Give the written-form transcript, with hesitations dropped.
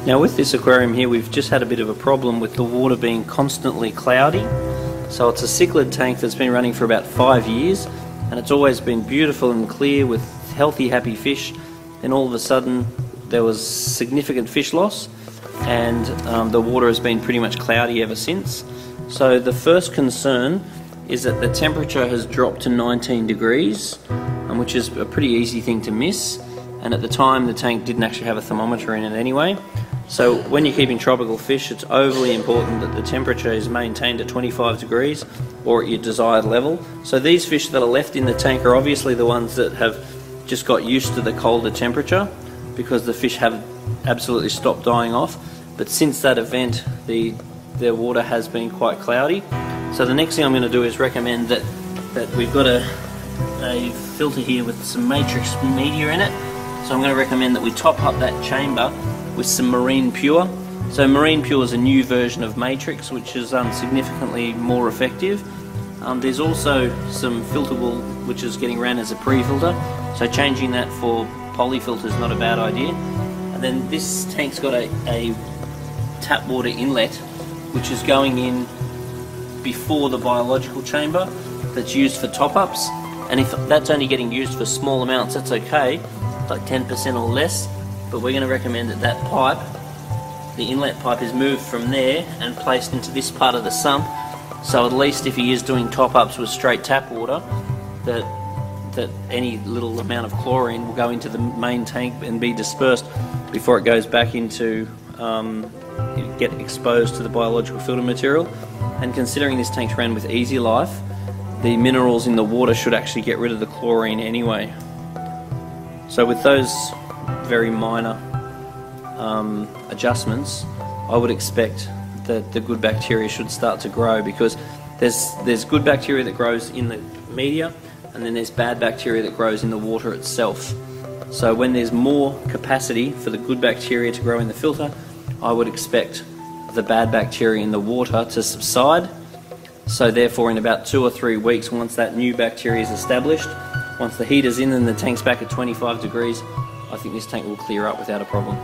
Now with this aquarium here, we've just had a bit of a problem with the water being constantly cloudy. So it's a cichlid tank that's been running for about 5 years, and it's always been beautiful and clear with healthy, happy fish. Then all of a sudden there was significant fish loss, and the water has been pretty much cloudy ever since. So the first concern is that the temperature has dropped to 19 degrees, which is a pretty easy thing to miss. And at the time the tank didn't actually have a thermometer in it anyway. So when you're keeping tropical fish, it's overly important that the temperature is maintained at 25 degrees or at your desired level. So these fish that are left in the tank are obviously the ones that have just got used to the colder temperature, because the fish have absolutely stopped dying off. But since that event, their water has been quite cloudy. So the next thing I'm going to do is recommend that we've got a filter here with some matrix media in it. So I'm going to recommend that we top up that chamber with some Marine Pure. So Marine Pure is a new version of Matrix, which is significantly more effective. There's also some filter wool which is getting ran as a pre-filter, so changing that for polyfilter is not a bad idea. And then this tank's got a tap water inlet which is going in before the biological chamber, that's used for top-ups. And if that's only getting used for small amounts, that's okay, like 10% or less. But we're going to recommend that pipe, the inlet pipe, is moved from there and placed into this part of the sump. So at least if he is doing top-ups with straight tap water, that any little amount of chlorine will go into the main tank and be dispersed before it goes back into get exposed to the biological filter material. And considering this tank's ran with Easy Life, the minerals in the water should actually get rid of the chlorine anyway. So with those very minor adjustments, I would expect that the good bacteria should start to grow, because there's good bacteria that grows in the media, and then there's bad bacteria that grows in the water itself. So when there's more capacity for the good bacteria to grow in the filter, I would expect the bad bacteria in the water to subside. So therefore in about 2 or 3 weeks, once that new bacteria is established, once the heater's in and the tank's back at 25 degrees, I think this tank will clear up without a problem.